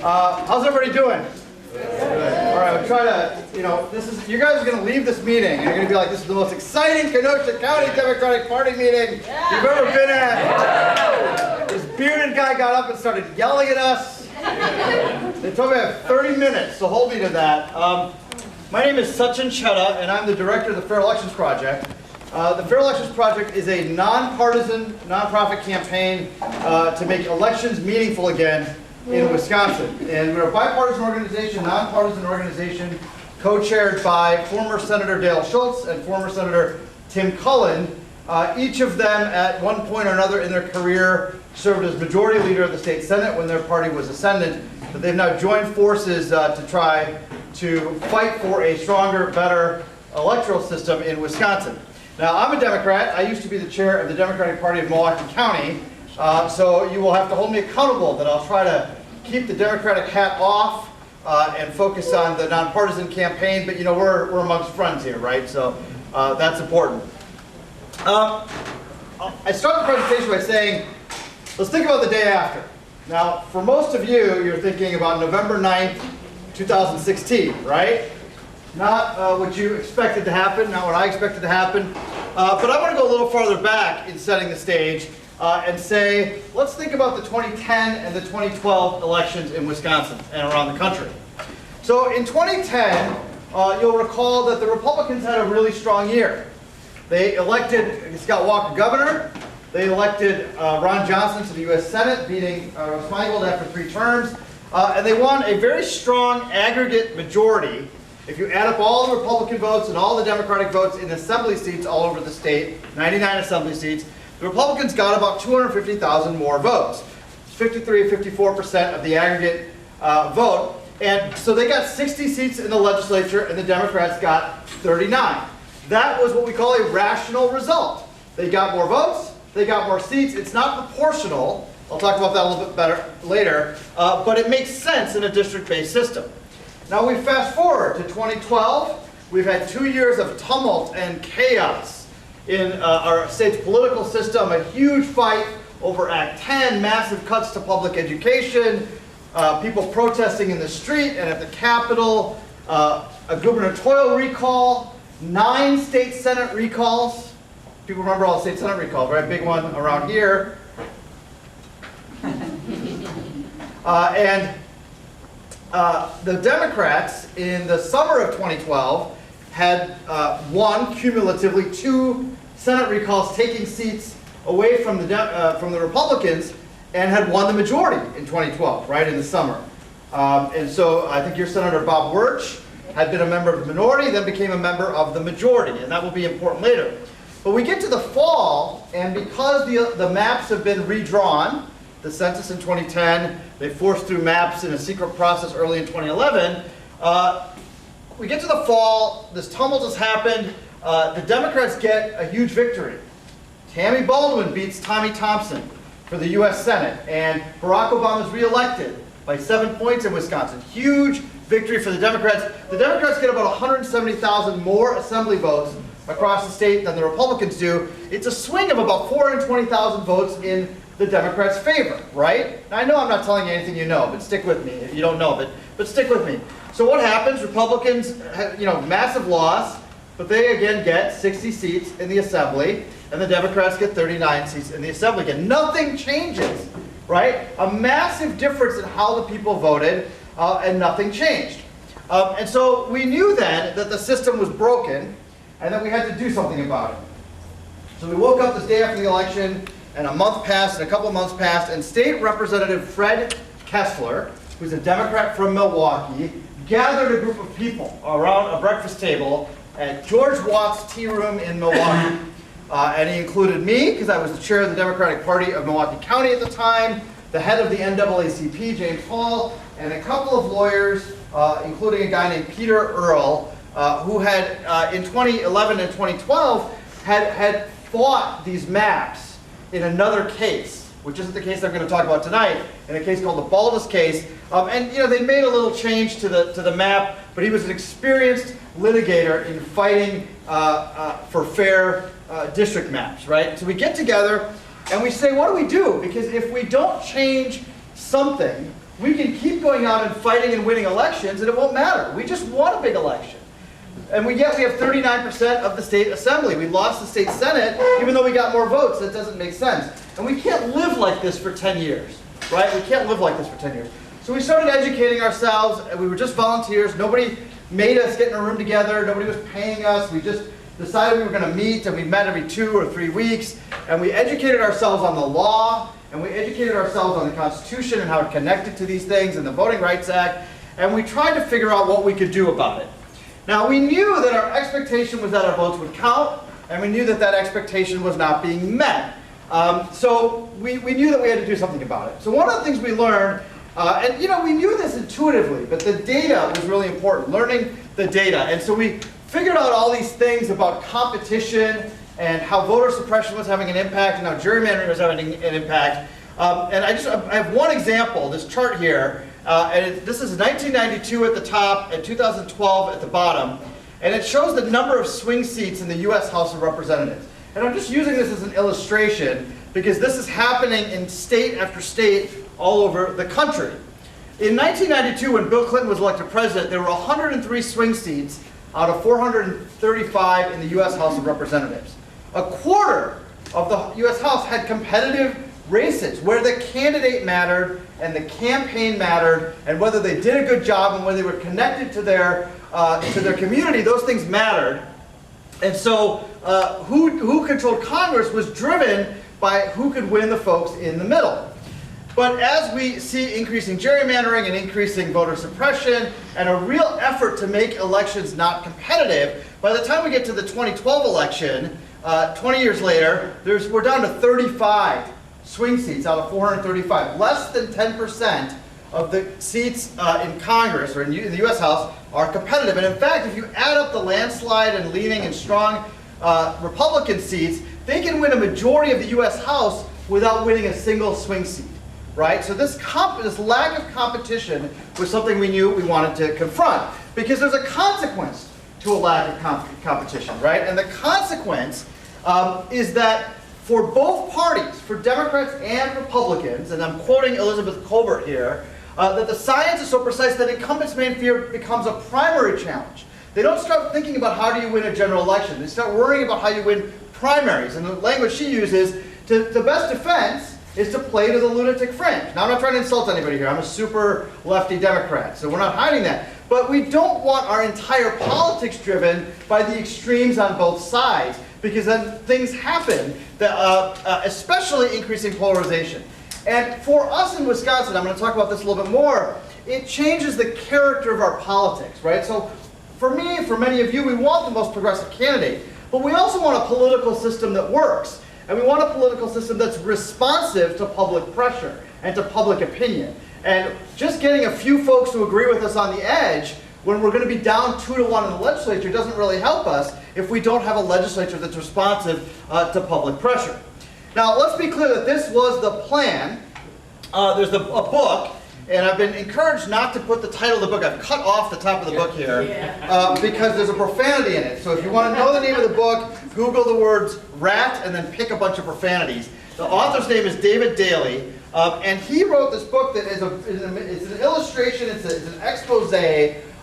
How's everybody doing? All right, I'll try to, you guys are going to leave this meeting and you're going to be like, this is the most exciting Kenosha County Democratic Party meeting you've ever been at. This bearded guy got up and started yelling at us. They told me I have 30 minutes, so hold me to that. My name is Sachin Chheda, and I'm the director of the Fair Elections Project. The Fair Elections Project is a nonpartisan, nonprofit campaign to make elections meaningful again in Wisconsin. And we're a bipartisan organization, nonpartisan organization, co-chaired by former Senator Dale Schultz and former Senator Tim Cullen. Each of them, at one point or another in their career, served as majority leader of the state Senate when their party was ascendant. But they've now joined forces to try to fight for a stronger, better electoral system in Wisconsin. Now, I'm a Democrat. I used to be the chair of the Democratic Party of Milwaukee County. So you will have to hold me accountable that I'll try to keep the Democratic hat off and focus on the nonpartisan campaign. But we're amongst friends here, right? So that's important. I start the presentation by saying, let's think about the day after. Now, for most of you, you're thinking about November 9th, 2016, right? Not what you expected to happen, not what I expected to happen. But I want to go a little farther back in setting the stage and say, let's think about the 2010 and the 2012 elections in Wisconsin and around the country. So in 2010, you'll recall that the Republicans had a really strong year. They elected Scott Walker governor. They elected Ron Johnson to the U.S. Senate, beating Russ Feingold after 3 terms. And they won a very strong aggregate majority. If you add up all the Republican votes and all the Democratic votes in assembly seats all over the state, 99 assembly seats, the Republicans got about 250,000 more votes. 53 or 54% of the aggregate vote. And so they got 60 seats in the legislature and the Democrats got 39. That was what we call a rational result. They got more votes, they got more seats. It's not proportional. I'll talk about that a little bit better later. But it makes sense in a district-based system. Now we fast forward to 2012. We've had 2 years of tumult and chaos in our state's political system, a huge fight over Act 10, massive cuts to public education, people protesting in the street and at the Capitol, a gubernatorial recall, 9 state Senate recalls. People remember all the state Senate recalls, right? Big one around here. The Democrats in the summer of 2012 had won cumulatively 2 Senate recalls, taking seats away from the Republicans, and had won the majority in 2012, right, in the summer. And so I think your Senator Bob Wirch had been a member of the minority, then became a member of the majority, and that will be important later. But we get to the fall, and because the maps have been redrawn, the census in 2010, they forced through maps in a secret process early in 2011. We get to the fall, this tumult has happened, the Democrats get a huge victory. Tammy Baldwin beats Tommy Thompson for the U.S. Senate, and Barack Obama is reelected by 7 points in Wisconsin. Huge victory for the Democrats. The Democrats get about 170,000 more assembly votes across the state than the Republicans do. It's a swing of about 420,000 votes in the Democrats' favor, right? Now, I know I'm not telling you anything you know, but stick with me if you don't know, but stick with me. So what happens? Republicans have, massive loss, but they again get 60 seats in the assembly, and the Democrats get 39 seats in the assembly again. Nothing changes, right? A massive difference in how the people voted, and nothing changed. And so we knew then that the system was broken, and that we had to do something about it. So we woke up this day after the election, and a month passed, and a couple of months passed, and State Representative Fred Kessler, who's a Democrat from Milwaukee, gathered a group of people around a breakfast table at George Watt's Tea Room in Milwaukee. And he included me, because I was the chair of the Democratic Party of Milwaukee County at the time, the head of the NAACP, James Hall, and a couple of lawyers, including a guy named Peter Earle, who had, in 2011 and 2012, had fought these maps in another case, which isn't the case I'm going to talk about tonight, in a case called the Baldus case. And they made a little change to the map, but he was an experienced litigator in fighting for fair district maps, right? So we get together and we say, what do we do? Because if we don't change something, we can keep going out and fighting and winning elections, and it won't matter. We just won a big election. And yet we have 39% of the state assembly. We lost the state senate, even though we got more votes. That doesn't make sense. And we can't live like this for 10 years, right? We can't live like this for 10 years. So we started educating ourselves, and we were just volunteers. Nobody made us get in a room together. Nobody was paying us. We just decided we were going to meet, and we met every 2 or 3 weeks. And we educated ourselves on the law, and we educated ourselves on the Constitution and how it connected to these things, and the Voting Rights Act. And we tried to figure out what we could do about it. Now, we knew that our expectation was that our votes would count, and we knew that that expectation was not being met. So we knew that we had to do something about it. So one of the things we learned, and we knew this intuitively, but the data was really important, learning the data. And so we figured out all these things about competition and how voter suppression was having an impact and how gerrymandering was having an impact. And I have one example, this chart here. This is 1992 at the top and 2012 at the bottom. And it shows the number of swing seats in the US House of Representatives. And I'm just using this as an illustration because this is happening in state after state all over the country. In 1992, when Bill Clinton was elected president, there were 103 swing seats out of 435 in the US House of Representatives. A quarter of the US House had competitive races where the candidate mattered and the campaign mattered and whether they did a good job and whether they were connected to their community, those things mattered. And so who controlled Congress was driven by who could win the folks in the middle. But as we see increasing gerrymandering and increasing voter suppression and a real effort to make elections not competitive, by the time we get to the 2012 election, 20 years later, we're down to 35 swing seats out of 435. Less than 10% of the seats in Congress or in the US House are competitive. And in fact, if you add up the landslide and leaning and strong Republican seats, they can win a majority of the US House without winning a single swing seat, right? So this lack of competition was something we knew we wanted to confront because there's a consequence to a lack of competition, right? And the consequence is that for both parties, for Democrats and Republicans, and I'm quoting Elizabeth Colbert here, that the science is so precise that incumbents' main fear becomes a primary challenge. They don't start thinking about how do you win a general election. They start worrying about how you win primaries. And the language she uses, the best defense is to play to the lunatic fringe. Now, I'm not trying to insult anybody here. I'm a super lefty Democrat, so we're not hiding that. But we don't want our entire politics driven by the extremes on both sides, because then things happen, that, especially increasing polarization. And for us in Wisconsin, I'm going to talk about this a little bit more, it changes the character of our politics, right? So for me, for many of you, we want the most progressive candidate, but we also want a political system that works. And we want a political system that's responsive to public pressure and to public opinion. And just getting a few folks to agree with us on the edge when we're going to be down 2-1 in the legislature doesn't really help us if we don't have a legislature that's responsive to public pressure. Now, let's be clear that this was the plan. There's a book, and I've been encouraged not to put the title of the book. I've cut off the top of the book here because there's a profanity in it. So if you want to know the name of the book, Google the words rat and then pick a bunch of profanities. The author's name is David Daly, and he wrote this book that is it's an illustration, it's an expose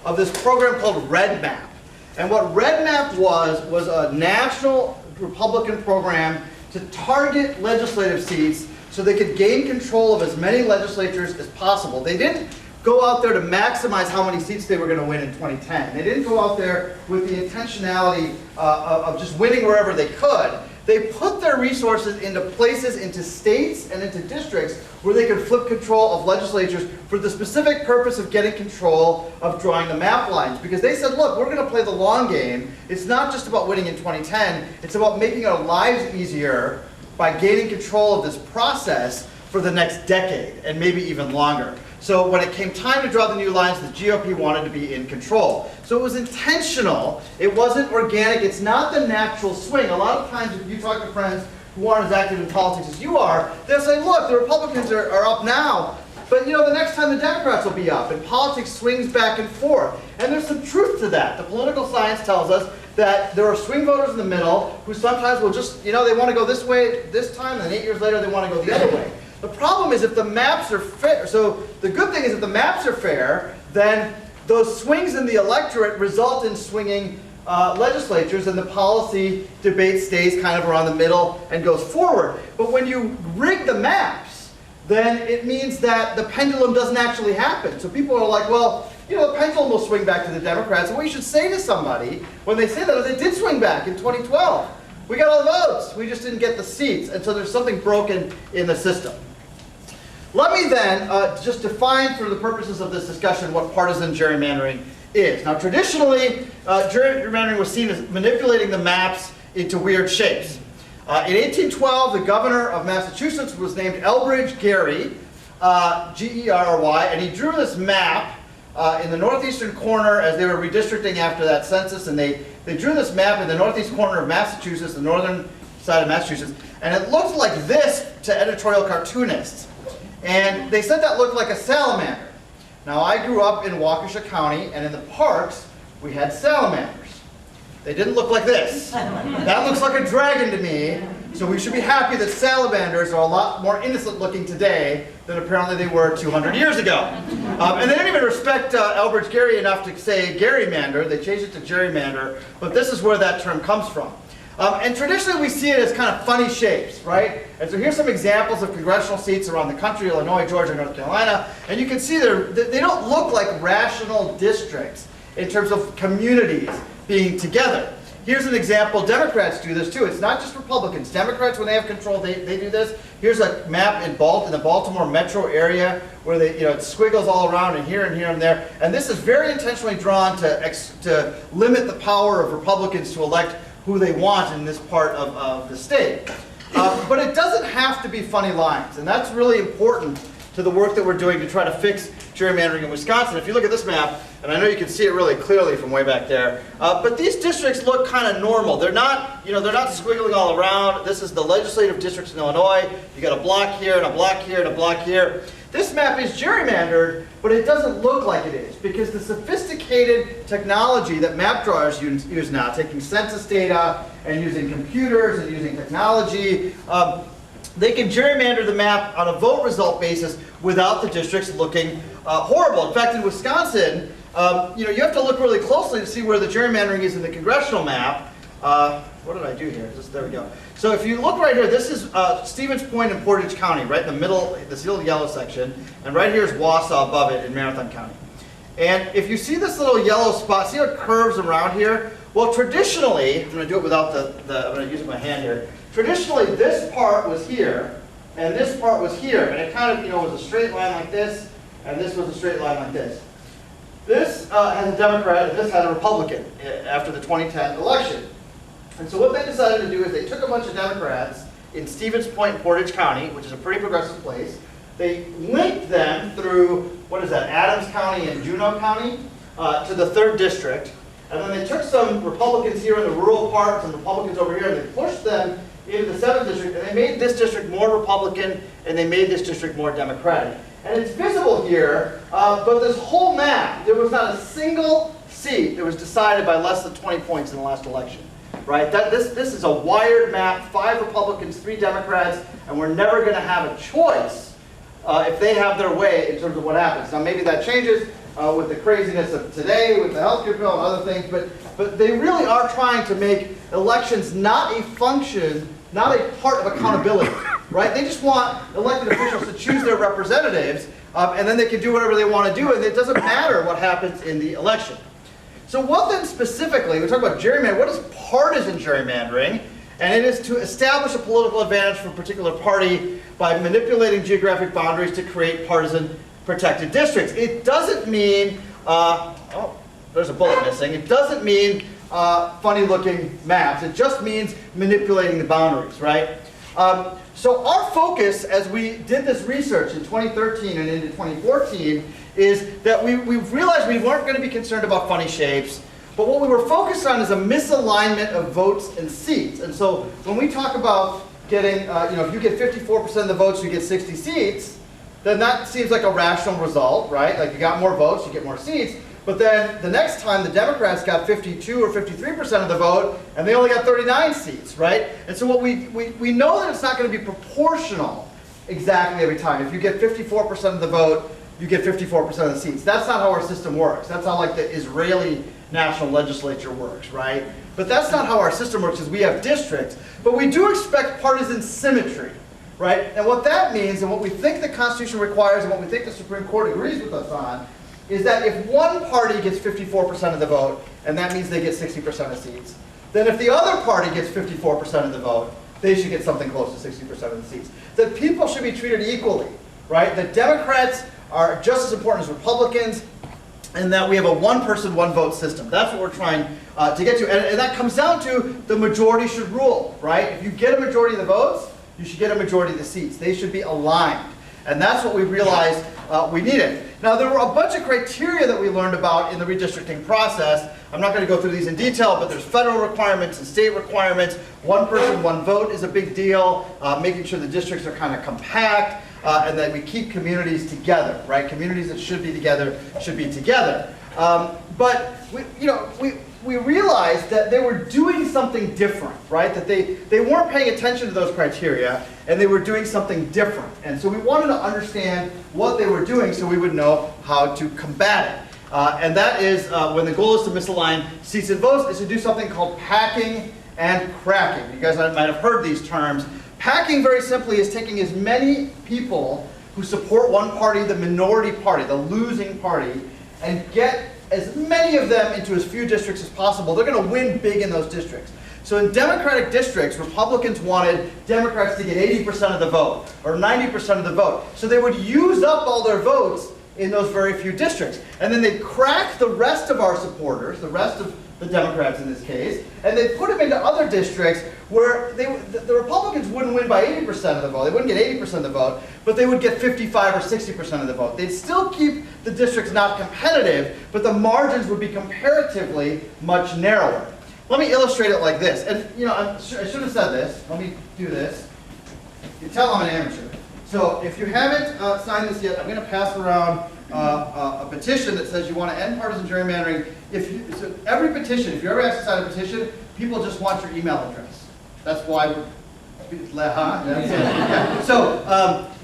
of this program called Red Map. And what Red Map was a national Republican program to target legislative seats so they could gain control of as many legislatures as possible. They didn't go out there to maximize how many seats they were going to win in 2010. They didn't go out there with the intentionality of just winning wherever they could. They put their resources into places, into states and into districts where they could flip control of legislatures for the specific purpose of getting control of drawing the map lines. Because they said, look, we're going to play the long game. It's not just about winning in 2010. It's about making our lives easier by gaining control of this process for the next decade and maybe even longer. So when it came time to draw the new lines, the GOP wanted to be in control. So it was intentional. It wasn't organic. It's not the natural swing. A lot of times if you talk to friends who aren't as active in politics as you are, they'll say, look, the Republicans are up now, but the next time the Democrats will be up, and politics swings back and forth. And there's some truth to that. The political science tells us that there are swing voters in the middle who sometimes will just, they want to go this way this time, and then 8 years later they want to go the other way. The problem is if the maps are fair, so the good thing is if the maps are fair, then those swings in the electorate result in swinging legislatures, and the policy debate stays kind of around the middle and goes forward. But when you rig the maps, then it means that the pendulum doesn't actually happen. So people are like, well, you know, the pendulum will swing back to the Democrats. And what you should say to somebody when they say that is they did swing back in 2012. We got all the votes. We just didn't get the seats. And so there's something broken in the system. Let me then just define for the purposes of this discussion what partisan gerrymandering is. Now traditionally, gerrymandering was seen as manipulating the maps into weird shapes. In 1812, the governor of Massachusetts was named Elbridge Gerry, G-E-R-R-Y, and he drew this map in the northeastern corner as they were redistricting after that census, and they drew this map in the northeast corner of Massachusetts, the northern side of Massachusetts, and it looked like this to editorial cartoonists. And they said that looked like a salamander. Now I grew up in Waukesha County, and in the parks we had salamanders. They didn't look like this. That looks like a dragon to me, so we should be happy that salamanders are a lot more innocent looking today than apparently they were 200 years ago. And they didn't even respect Elbridge Gerry enough to say gerrymander. They changed it to gerrymander, but this is where that term comes from. And traditionally we see it as kind of funny shapes, right? And so here's some examples of congressional seats around the country, Illinois, Georgia, North Carolina, and you can see they don't look like rational districts in terms of communities being together. Here's an example. Democrats do this too. It's not just Republicans. Democrats, when they have control, they do this. Here's a map in the Baltimore metro area where it squiggles all around and here and here and there. And this is very intentionally drawn to limit the power of Republicans to elect who they want in this part of the state. But it doesn't have to be funny lines, and that's really important to the work that we're doing to try to fix gerrymandering in Wisconsin. If you look at this map, and I know you can see it really clearly from way back there, but these districts look kind of normal. They're not squiggling all around. This is the legislative districts in Illinois. You got a block here and a block here and a block here. This map is gerrymandered, but it doesn't look like it is because the sophisticated technology that map drawers use now, taking census data and using computers and using technology, they can gerrymander the map on a vote result basis without the districts looking horrible. In fact, in Wisconsin, you have to look really closely to see where the gerrymandering is in the congressional map. What did I do here? There we go. So if you look right here, this is Stevens Point in Portage County, right in the middle, this little yellow section, and right here is Wausau above it in Marathon County. And if you see this little yellow spot, see how it curves around here? Well, traditionally, I'm going to do it without I'm going to use my hand here. Traditionally, this part was here, and this part was here, and it kind of, was a straight line like this, and this was a straight line like this. This has a Democrat, and this had a Republican after the 2010 election. And so what they decided to do is they took a bunch of Democrats in Stevens Point and Portage County, which is a pretty progressive place. They linked them through, Adams County and Juneau County to the 3rd district. And then they took some Republicans here in the rural parts and Republicans over here, and they pushed them into the 7th district, and they made this district more Republican, and they made this district more Democratic. And it's visible here, but this whole map, there was not a single seat that was decided by less than 20 points in the last election. Right? This is a wired map, 5 Republicans, 3 Democrats, and we're never going to have a choice if they have their way in terms of what happens. Now maybe that changes with the craziness of today, with the healthcare bill and other things, but they really are trying to make elections not a function, not a part of accountability. Right? They just want elected officials to choose their representatives, and then they can do whatever they want to do, and it doesn't matter what happens in the election. So what then specifically, we talk about gerrymandering, what is partisan gerrymandering? And it is to establish a political advantage for a particular party by manipulating geographic boundaries to create partisan protected districts. It doesn't mean, there's a bullet missing. It doesn't mean funny looking maps. It just means manipulating the boundaries, right? So our focus as we did this research in 2013 and into 2014 is that we realized we weren't going to be concerned about funny shapes, but what we were focused on is a misalignment of votes and seats. And so when we talk about getting, if you get 54% of the votes, you get 60 seats, then that seems like a rational result, right? Like you got more votes, you get more seats. But then the next time the Democrats got 52 or 53% of the vote, and they only got 39 seats, right? And so what we know that it's not going to be proportional exactly every time. If you get 54% of the vote, you get 54% of the seats. That's not how our system works. That's how like the Israeli national legislature works, right? But that's not how our system works, is we have districts. But we do expect partisan symmetry, right? And what that means, and what we think the Constitution requires, and what we think the Supreme Court agrees with us on, is that if one party gets 54% of the vote, and that means they get 60% of seats, then if the other party gets 54% of the vote, they should get something close to 60% of the seats. That people should be treated equally, right? That Democrats are just as important as Republicans, and that we have a one-person, one-vote system. That's what we're trying to get to. And that comes down to the majority should rule, right? If you get a majority of the votes, you should get a majority of the seats. They should be aligned. And that's what we realized we needed. Now, there were a bunch of criteria that we learned about in the redistricting process. I'm not going to go through these in detail, but there's federal requirements and state requirements. One person, one vote is a big deal. Making sure the districts are kind of compact. And that we keep communities together, right? Communities that should be together should be together. But we realized that they were doing something different, right? That they weren't paying attention to those criteria, and they were doing something different. And so we wanted to understand what they were doing so we would know how to combat it. And that is when the goal is to misalign seats and votes, is to do something called packing and cracking. You guys might have heard these terms. Packing, very simply, is taking as many people who support one party, the minority party, the losing party, and get as many of them into as few districts as possible. They're going to win big in those districts. So in Democratic districts, Republicans wanted Democrats to get 80% of the vote, or 90% of the vote. So they would use up all their votes in those very few districts. And then they'd crack the rest of our supporters, the rest of the Democrats in this case, and they'd put them into other districts where the Republicans wouldn't win by 80% of the vote. They wouldn't get 80% of the vote, but they would get 55 or 60% of the vote. They'd still keep the districts not competitive, but the margins would be comparatively much narrower. Let me illustrate it like this. And I should have said this. Let me do this. You tell I'm an amateur. So if you haven't signed this yet, I'm going to pass around a petition that says you want to end partisan gerrymandering. So every petition, if you ever ask to sign a petition, people just want your email address. That's why we're, yeah.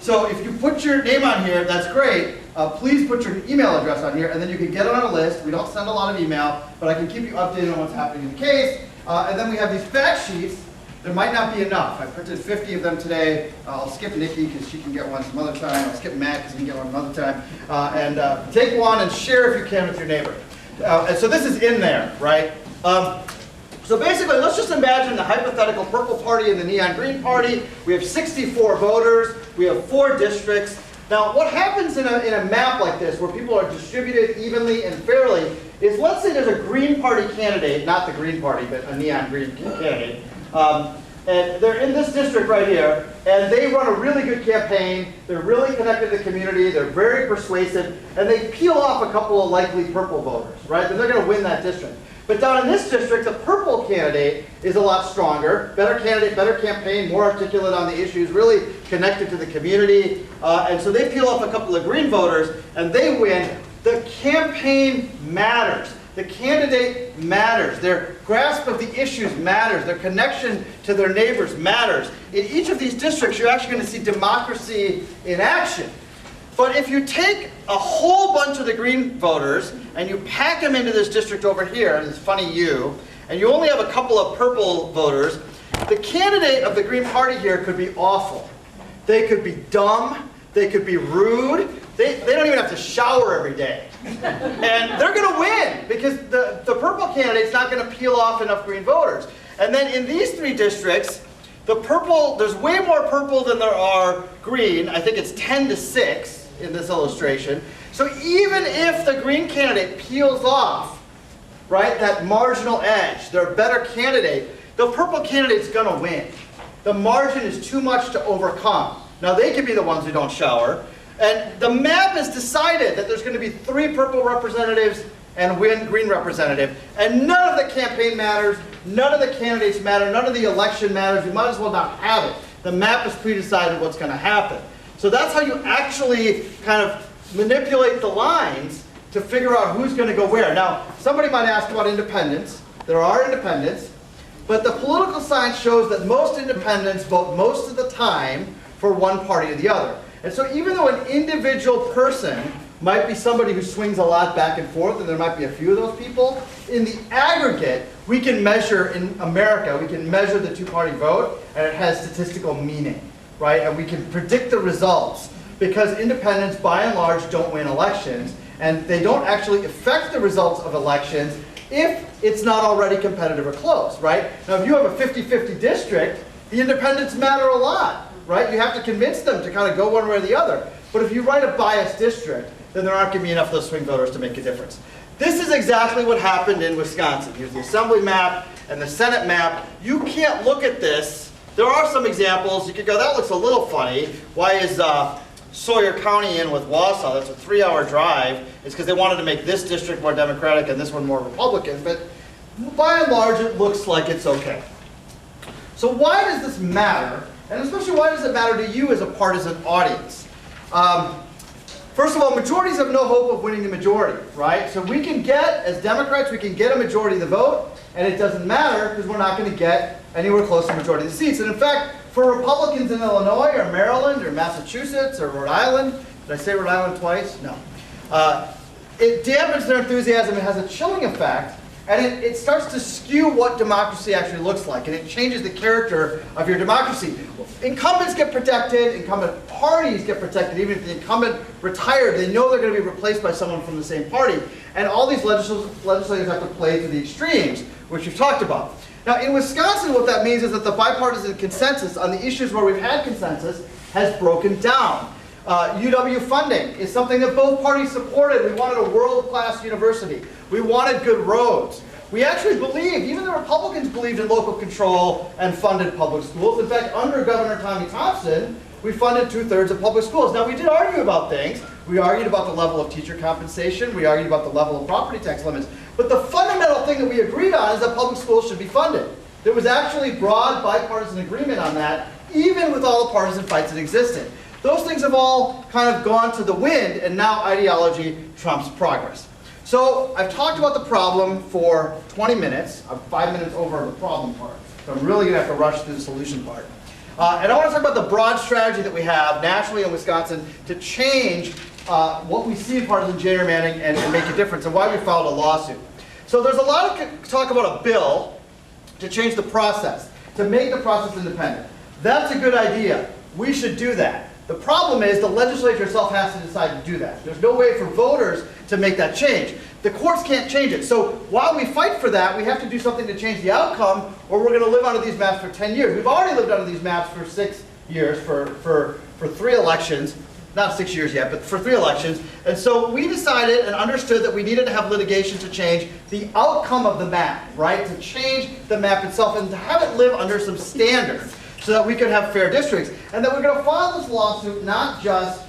So if you put your name on here, that's great. Please put your email address on here, and then you can get it on a list. We don't send a lot of email, but I can keep you updated on what's happening in the case. And then we have these fact sheets. There might not be enough. I printed 50 of them today. I'll skip Nikki because she can get one some other time. I'll skip Matt because he can get one another time. And take one and share if you can with your neighbor. And so this is in there, right? So basically, let's just imagine the hypothetical purple party and the neon green party. We have 64 voters. We have 4 districts. Now, what happens in a map like this, where people are distributed evenly and fairly, is let's say there's a Green Party candidate, not the Green Party, but a neon green candidate. And they're in this district right here, and they run a really good campaign. They're really connected to the community. They're very persuasive, and they peel off a couple of likely purple voters, right? Then they're going to win that district. But down in this district, the purple candidate is a lot stronger, better candidate, better campaign, more articulate on the issues, really connected to the community. And so they peel off a couple of green voters, and they win. The campaign matters. The candidate matters. Their grasp of the issues matters. Their connection to their neighbors matters. In each of these districts, you're actually going to see democracy in action. But if you take a whole bunch of the green voters and you pack them into this district over here, this funny U, and you only have a couple of purple voters, the candidate of the Green Party here could be awful. They could be dumb. They could be rude. They don't even have to shower every day. And they're going to win because the purple candidate's not going to peel off enough green voters. And then in these 3 districts, the purple, there's way more purple than there are green. I think it's 10-6 in this illustration. So even if the green candidate peels off, right, that marginal edge, their better candidate, the purple candidate's going to win. The margin is too much to overcome. Now they could be the ones who don't shower. And the map has decided that there's going to be 3 purple representatives and 1 green representative. And none of the campaign matters, none of the candidates matter, none of the election matters. You might as well not have it. The map has pre-decided what's going to happen. So that's how you actually kind of manipulate the lines to figure out who's going to go where. Now, somebody might ask about independents. There are independents. But the political science shows that most independents vote most of the time for one party or the other. And so even though an individual person might be somebody who swings a lot back and forth, and there might be a few of those people, in the aggregate, we can measure in America, we can measure the two-party vote, and it has statistical meaning, right? And we can predict the results, because independents, by and large, don't win elections, and they don't actually affect the results of elections if it's not already competitive or close, right? Now, if you have a 50-50 district, the independents matter a lot, right? You have to convince them to kind of go one way or the other. But if you write a biased district, then there aren't going to be enough of those swing voters to make a difference. This is exactly what happened in Wisconsin. Here's the assembly map and the Senate map. You can't look at this. There are some examples. You could go, that looks a little funny. Why is Sawyer County in with Wausau? That's a 3-hour drive. It's because they wanted to make this district more Democratic and this one more Republican. But by and large, it looks like it's okay. So why does this matter? And especially, why does it matter to you as a partisan audience? First of all, majorities have no hope of winning the majority, right? So we can get, as Democrats, we can get a majority of the vote, and it doesn't matter because we're not going to get anywhere close to the majority of the seats. And in fact, for Republicans in Illinois or Maryland or Massachusetts or Rhode Island, did I say Rhode Island twice? No. It dampens their enthusiasm. It has a chilling effect, and it starts to skew what democracy actually looks like, and it changes the character of your democracy. Incumbents get protected, incumbent parties get protected. Even if the incumbent retired, they know they're going to be replaced by someone from the same party. And all these legislators have to play to the extremes, which we've talked about. Now, in Wisconsin, what that means is that the bipartisan consensus on the issues where we've had consensus has broken down. UW funding is something that both parties supported. We wanted a world-class university. We wanted good roads. We actually believed, even the Republicans believed in local control and funded public schools. In fact, under Governor Tommy Thompson, we funded 2/3 of public schools. Now, we did argue about things. We argued about the level of teacher compensation. We argued about the level of property tax limits. But the fundamental thing that we agreed on is that public schools should be funded. There was actually broad bipartisan agreement on that, even with all the partisan fights that existed. Those things have all kind of gone to the wind, and now ideology trumps progress. So I've talked about the problem for 20 minutes. I'm 5 minutes over the problem part. So I'm really going to have to rush through the solution part. And I want to talk about the broad strategy that we have nationally in Wisconsin to change what we see in partisan gerrymandering and make a difference, and why we filed a lawsuit. So there's a lot of talk about a bill to change the process, to make the process independent. That's a good idea. We should do that. The problem is the legislature itself has to decide to do that. There's no way for voters to make that change. The courts can't change it. So while we fight for that, we have to do something to change the outcome, or we're going to live under these maps for 10 years. We've already lived under these maps for 6 years, for 3 elections. Not 6 years yet, but for 3 elections. And so we decided and understood that we needed to have litigation to change the outcome of the map, right? To change the map itself and to have it live under some standards so that we could have fair districts. And that we're going to file this lawsuit not just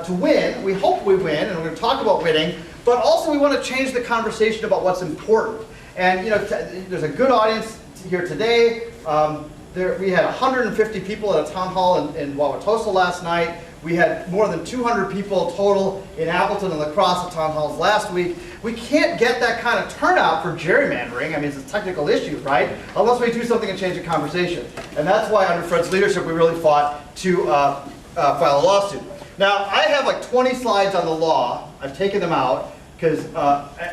to win. We hope we win, and we're going to talk about winning, but also we want to change the conversation about what's important. And you know, there's a good audience here today. We had 150 people at a town hall in Wauwatosa last night. We had more than 200 people total in Appleton and La Crosse at town halls last week. We can't get that kind of turnout for gerrymandering. I mean, it's a technical issue, right? Unless we do something and change the conversation. And that's why under Fred's leadership, we really fought to file a lawsuit. Now, I have like 20 slides on the law. I've taken them out because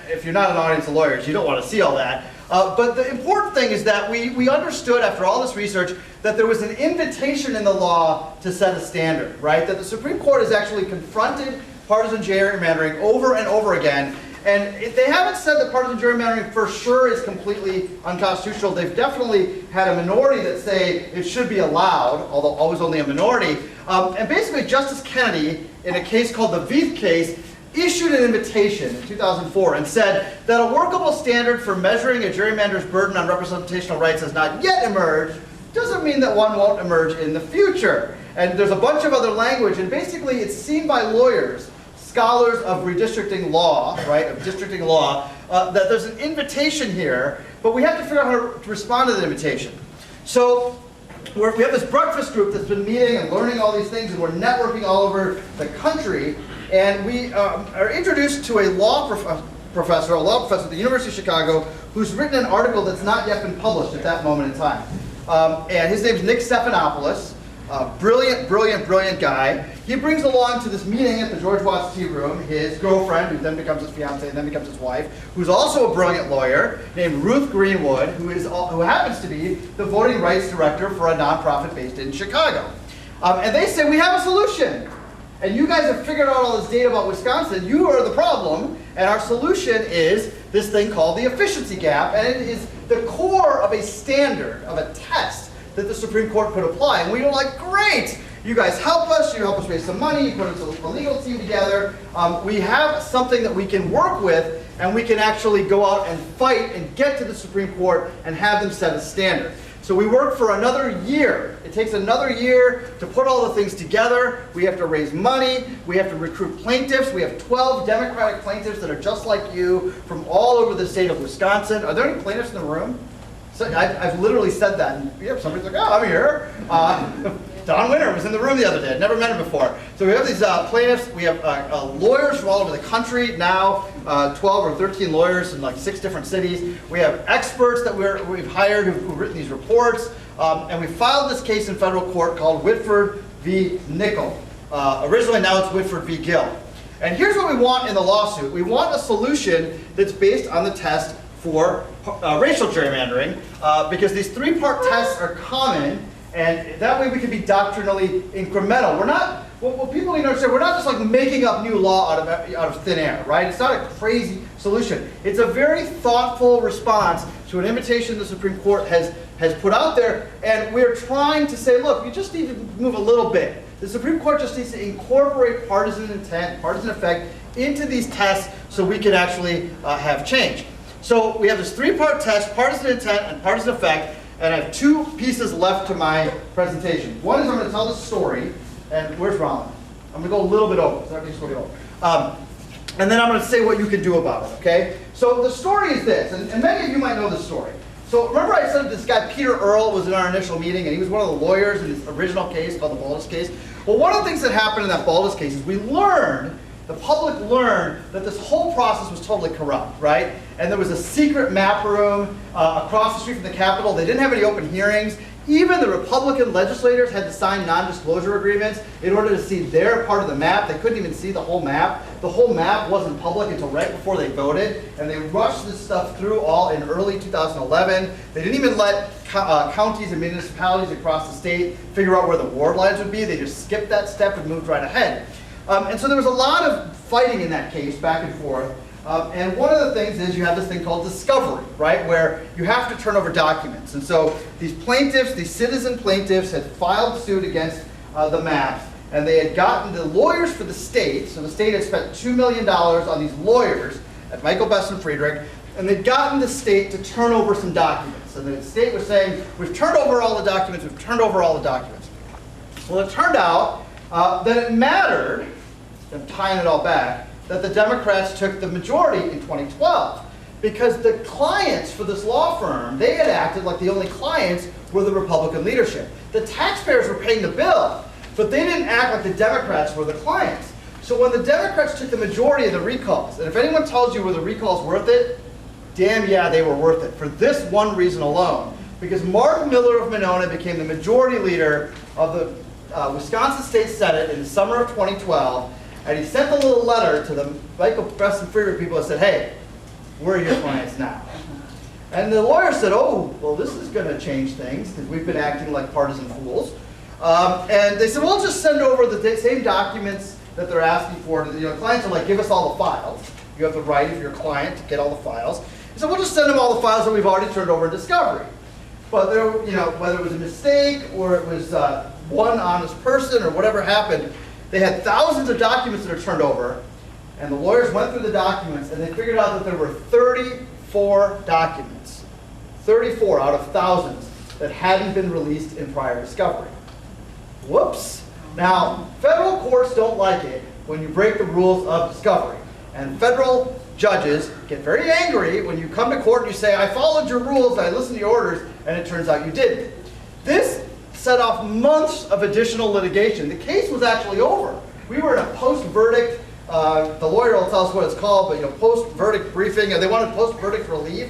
if you're not an audience of lawyers, you don't want to see all that. But the important thing is that we understood after all this research that there was an invitation in the law to set a standard, right? That the Supreme Court has actually confronted partisan gerrymandering over and over again. And they haven't said that partisan gerrymandering for sure is completely unconstitutional. They've definitely had a minority that say it should be allowed, although always only a minority. And basically Justice Kennedy, in a case called the Veith case, issued an invitation in 2004 and said that a workable standard for measuring a gerrymander's burden on representational rights has not yet emerged, doesn't mean that one won't emerge in the future. And there's a bunch of other language, and basically it's seen by lawyers, scholars of redistricting law, right, of districting law, that there's an invitation here, but we have to figure out how to respond to the invitation. So we have this breakfast group that's been meeting and learning all these things, and we're networking all over the country. And we are introduced to a law professor at the University of Chicago, who's written an article that's not yet been published at that moment in time. And his name's Nick Stephanopoulos. Brilliant, brilliant, brilliant guy. He brings along to this meeting at the George Watts Tea Room his girlfriend, who then becomes his fiancée and then becomes his wife, who's also a brilliant lawyer named Ruth Greenwood, who happens to be the voting rights director for a nonprofit based in Chicago. And they say, we have a solution. And you guys have figured out all this data about Wisconsin. You are the problem. And our solution is this thing called the efficiency gap. And it is the core of a standard, of a test that the Supreme Court could apply. And we were like, great, you guys help us, you help us raise some money, you put a legal team together. We have something that we can work with, and we can actually go out and fight and get to the Supreme Court and have them set a standard. So we work for another year. It takes another year to put all the things together. We have to raise money. We have to recruit plaintiffs. We have 12 Democratic plaintiffs that are just like you from all over the state of Wisconsin. Are there any plaintiffs in the room? So I've literally said that, and somebody's like, oh, I'm here. Don Winter was in the room the other day. I'd never met him before. So we have these plaintiffs. We have lawyers from all over the country now, 12 or 13 lawyers in like 6 different cities. We have experts that we've hired who've written these reports. And we filed this case in federal court called Whitford v. Nickel. Originally, now it's Whitford v. Gill. And here's what we want in the lawsuit. We want a solution that's based on the test for racial gerrymandering, because these 3-part tests are common, and that way we can be doctrinally incremental. We're not, what people need to understand, we're not just like making up new law out of thin air, right? It's not a crazy solution. It's a very thoughtful response to an invitation the Supreme Court has put out there, and we're trying to say, look, you just need to move a little bit. The Supreme Court just needs to incorporate partisan intent, partisan effect into these tests so we can actually have change. So we have this 3-part test, partisan intent and partisan effect, and I have 2 pieces left to my presentation. One is I'm going to tell the story, and where's Ron? I'm going to go a little bit over, so everything's going to go over. And then I'm going to say what you can do about it, okay? So the story is this, and many of you might know this story. So remember I said this guy Peter Earle was in our initial meeting, and he was one of the lawyers in this original case called the Baldus case. Well, one of the things that happened in that Baldus case is the public learned that this whole process was totally corrupt, right? And there was a secret map room across the street from the Capitol. They didn't have any open hearings. Even the Republican legislators had to sign non-disclosure agreements in order to see their part of the map. They couldn't even see the whole map. The whole map wasn't public until right before they voted, and they rushed this stuff through all in early 2011. They didn't even let counties and municipalities across the state figure out where the ward lines would be. They just skipped that step and moved right ahead. And so there was a lot of fighting in that case, back and forth. And one of the things is you have this thing called discovery, right, where you have to turn over documents. And so these plaintiffs, these citizen plaintiffs, had filed suit against the maps, and they had gotten the lawyers for the state. So the state had spent $2 million on these lawyers at Michael Best and Friedrich, and they'd gotten the state to turn over some documents. And the state was saying, we've turned over all the documents, we've turned over all the documents. Well, it turned out that it mattered, I'm tying it all back, that the Democrats took the majority in 2012. Because the clients for this law firm, they had acted like the only clients were the Republican leadership. The taxpayers were paying the bill, but they didn't act like the Democrats were the clients. So when the Democrats took the majority of the recalls, and if anyone tells you were the recalls worth it, damn yeah, they were worth it, for this one reason alone. Because Mark Miller of Monona became the majority leader of the Wisconsin State Senate in the summer of 2012, and he sent a little letter to the Michael Best and Friedrich people and said, hey, we're your clients now. And the lawyer said, oh, well, this is going to change things because we've been acting like partisan fools. And they said, well, we'll just send over the same documents that they're asking for. Clients are like, give us all the files. You have the right, if you're a client, to get all the files. So we'll just send them all the files that we've already turned over in discovery. But there, whether it was a mistake or it was one honest person or whatever happened, they had thousands of documents that are turned over, and the lawyers went through the documents, and they figured out that there were 34 documents, 34 out of thousands, that hadn't been released in prior discovery. Whoops. Now, federal courts don't like it when you break the rules of discovery, and federal judges get very angry when you come to court and you say, I followed your rules, I listened to your orders, and it turns out you didn't. This set off months of additional litigation. The case was actually over. We were in a post-verdict, the lawyer will tell us what it's called, but post-verdict briefing, and they wanted post-verdict relief.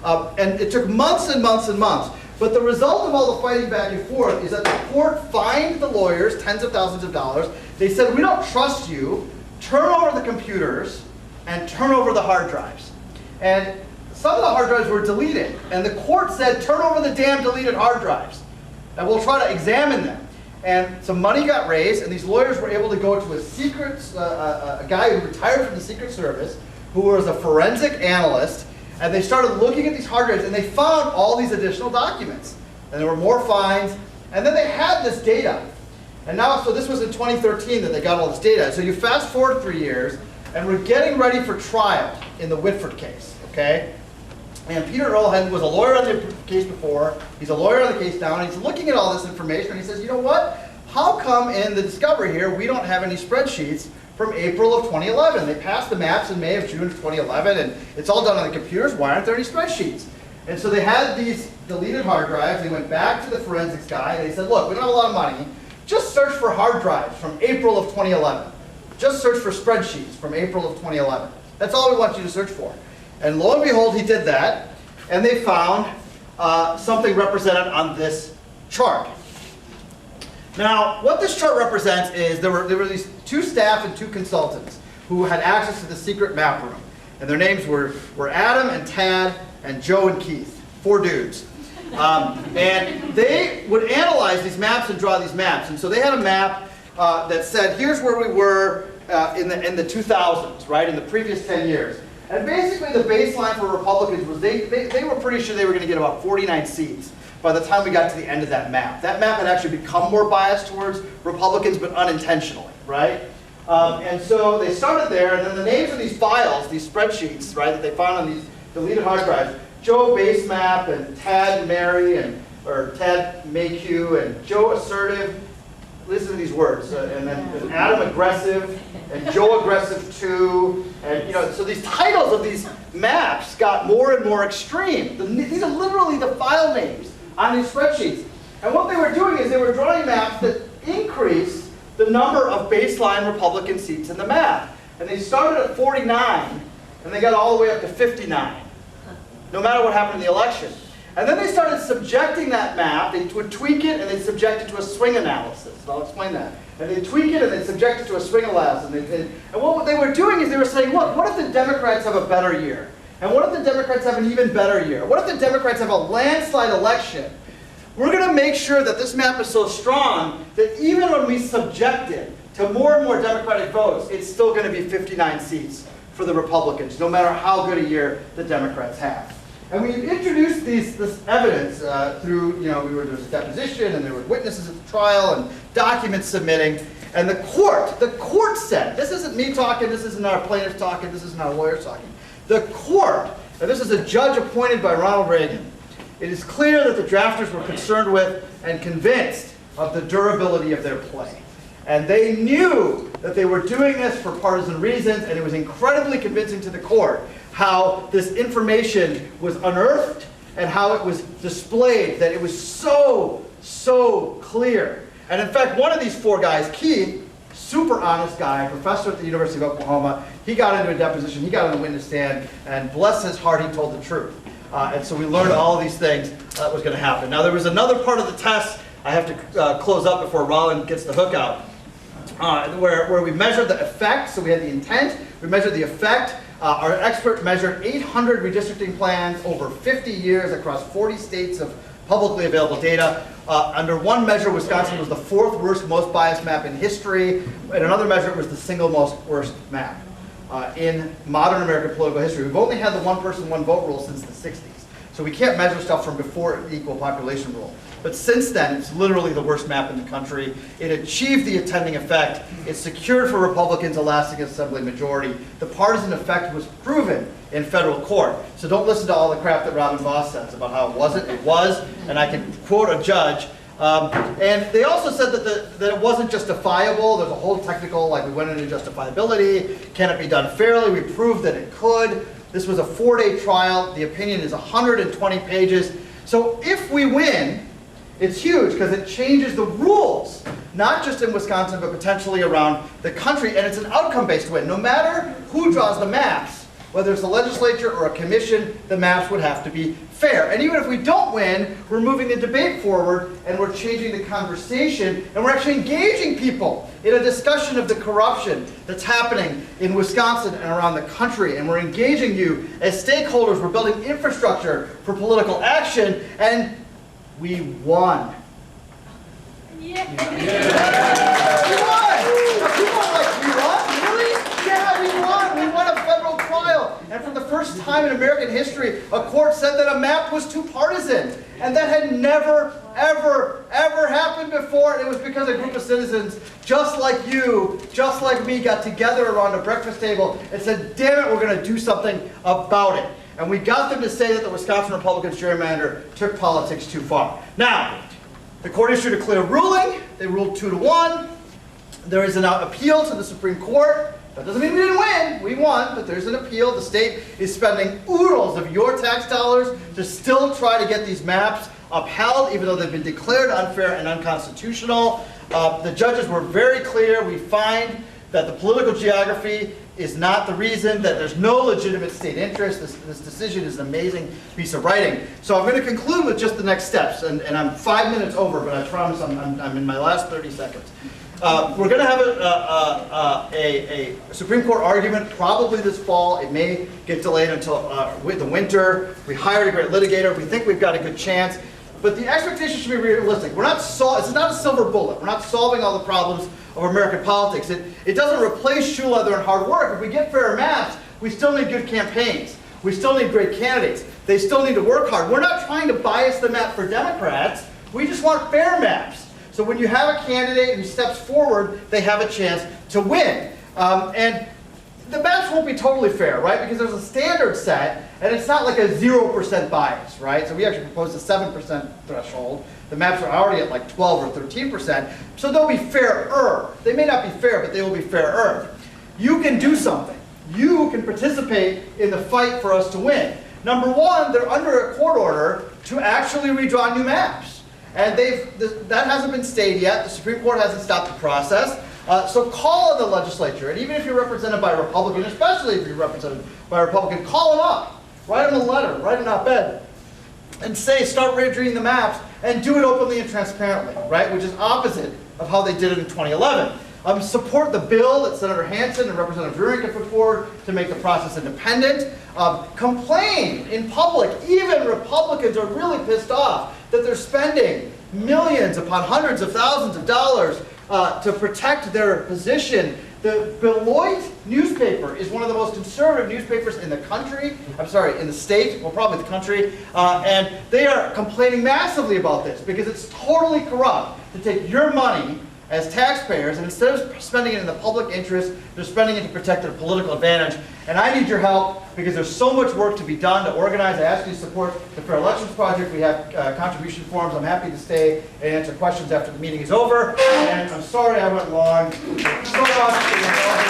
And it took months and months and months. But the result of all the fighting back and forth is that the court fined the lawyers tens of thousands of dollars. They said, we don't trust you. Turn over the computers and turn over the hard drives. And some of the hard drives were deleted. And the court said, turn over the damn deleted hard drives. And we'll try to examine them. And some money got raised, and these lawyers were able to go to a secret, a guy who retired from the Secret Service, who was a forensic analyst, and they started looking at these hard drives, and they found all these additional documents. And there were more fines, and then they had this data. And now, so this was in 2013 that they got all this data. So you fast forward 3 years, and we're getting ready for trial in the Whitford case, okay? And Peter Earlhead was a lawyer on the case before, he's a lawyer on the case now, and he's looking at all this information, and he says, you know what? How come in the discovery here we don't have any spreadsheets from April of 2011? They passed the maps in May of June of 2011, and it's all done on the computers. Why aren't there any spreadsheets? And so they had these deleted hard drives. They went back to the forensics guy, and they said, look, we don't have a lot of money. Just search for hard drives from April of 2011. Just search for spreadsheets from April of 2011. That's all we want you to search for. And lo and behold, he did that, and they found something represented on this chart. Now, what this chart represents is there were these 2 staff and 2 consultants who had access to the secret map room. And their names were Adam and Tad and Joe and Keith, 4 dudes. And they would analyze these maps and draw these maps. And so they had a map that said, here's where we were in the 2000s, right, in the previous 10 years. And basically the baseline for Republicans was they were pretty sure they were going to get about 49 seats by the time we got to the end of that map. That map had actually become more biased towards Republicans, but unintentionally, right? And so they started there, and then the names of these files, these spreadsheets, right, that they found on these deleted hard drives, Joe Base Map and Tad Mary, or Tad Mayhew, and Joe Assertive. Listen to these words, and then Adam Aggressive, and Joe Aggressive 2, and so these titles of these maps got more and more extreme. These are literally the file names on these spreadsheets. And what they were doing is they were drawing maps that increased the number of baseline Republican seats in the map. And they started at 49, and they got all the way up to 59, no matter what happened in the election. And then they started subjecting that map, they would tweak it, and they'd subject it to a swing analysis. And I'll explain that. And they'd tweak it, and they'd subject it to a swing analysis. And what they were doing is they were saying, look, what if the Democrats have a better year? And what if the Democrats have an even better year? What if the Democrats have a landslide election? We're going to make sure that this map is so strong that even when we subject it to more and more Democratic votes, it's still going to be 59 seats for the Republicans, no matter how good a year the Democrats have. And we introduced this evidence through, there was a deposition, and there were witnesses at the trial, and documents submitting. And the court said, this isn't me talking, this isn't our plaintiffs talking, this isn't our lawyers talking. The court, and this is a judge appointed by Ronald Reagan, it is clear that the drafters were concerned with and convinced of the durability of their play. And they knew that they were doing this for partisan reasons, and it was incredibly convincing to the court how this information was unearthed and how it was displayed, that it was so clear. And in fact, one of these 4 guys, Keith, super honest guy, professor at the University of Oklahoma, he got into a deposition, he got on the witness stand, and bless his heart, he told the truth. And so we learned all of these things that was going to happen. Now there was another part of the test I have to close up before Rollin gets the hook out, where we measured the effect. So we had the intent, we measured the effect. Our expert measured 800 redistricting plans over 50 years across 40 states of publicly available data. Under one measure, Wisconsin was the 4th worst, most biased map in history. In another measure, it was the single most worst map in modern American political history. We've only had the one person, one vote rule since the 60s. So we can't measure stuff from before the equal population rule. But since then, it's literally the worst map in the country. It achieved the attending effect. It secured for Republicans a lasting assembly majority. The partisan effect was proven in federal court. So don't listen to all the crap that Robin Voss says about how it wasn't. It was, and I can quote a judge. And they also said that it wasn't justifiable. There's a whole technical, like we went into justifiability. Can it be done fairly? We proved that it could. This was a 4-day trial. The opinion is 120 pages. So if we win, it's huge because it changes the rules, not just in Wisconsin, but potentially around the country. And it's an outcome-based win. No matter who draws the maps, whether it's the legislature or a commission, the maps would have to be fair. And even if we don't win, we're moving the debate forward and we're changing the conversation and we're actually engaging people in a discussion of the corruption that's happening in Wisconsin and around the country. And we're engaging you as stakeholders. We're building infrastructure for political action, and we won. Yeah. We won! People are like, we won? Really? Yeah, we won! We won a federal trial. And for the first time in American history, a court said that a map was too partisan. And that had never, ever, ever happened before. And it was because a group of citizens, just like you, just like me, got together around a breakfast table and said, damn it, we're going to do something about it. And we got them to say that the Wisconsin Republicans gerrymander took politics too far. Now, the court issued a clear ruling. They ruled 2-1. There is an appeal to the Supreme Court. That doesn't mean we didn't win. We won, but there's an appeal. The state is spending oodles of your tax dollars to still try to get these maps upheld, even though they've been declared unfair and unconstitutional. The judges were very clear. We find that the political geography is not the reason, that there's no legitimate state interest. This decision is an amazing piece of writing. So I'm going to conclude with just the next steps, and I'm 5 minutes over, but I promise I'm in my last 30 seconds. We're going to have a Supreme Court argument probably this fall. It may get delayed until the winter. We hired a great litigator. We think we've got a good chance. But the expectation should be realistic. This is not a silver bullet. We're not solving all the problems of American politics. It doesn't replace shoe leather and hard work. If we get fairer maps, we still need good campaigns. We still need great candidates. They still need to work hard. We're not trying to bias the map for Democrats. We just want fair maps. So when you have a candidate who steps forward, they have a chance to win. And the maps won't be totally fair, right? Because there's a standard set, and it's not like a 0% bias, right? So we actually proposed a 7% threshold. The maps are already at like 12 or 13%. So they'll be fairer. They may not be fair, but they will be fairer. You can do something. You can participate in the fight for us to win. Number one, they're under a court order to actually redraw new maps. And that hasn't been stayed yet. The Supreme Court hasn't stopped the process. So call on the legislature. And even if you're represented by a Republican, especially if you're represented by a Republican, call them up. Write them a letter. Write an op-ed. And say, start redraing the maps and do it openly and transparently, right? Which is opposite of how they did it in 2011. Support the bill that Senator Hansen and Representative Rurinka put forward to make the process independent. Complain in public. Even Republicans are really pissed off that they're spending millions upon hundreds of thousands of dollars to protect their position. The Beloit newspaper is one of the most conservative newspapers in the country. I'm sorry, in the state, well, probably the country. And they are complaining massively about this because it's totally corrupt to take your money as taxpayers, and instead of spending it in the public interest, they're spending it to protect their political advantage. And I need your help because there's so much work to be done to organize. I ask you to support the Fair Elections Project. We have contribution forms. I'm happy to stay and answer questions after the meeting is over. And I'm sorry I went long. So much.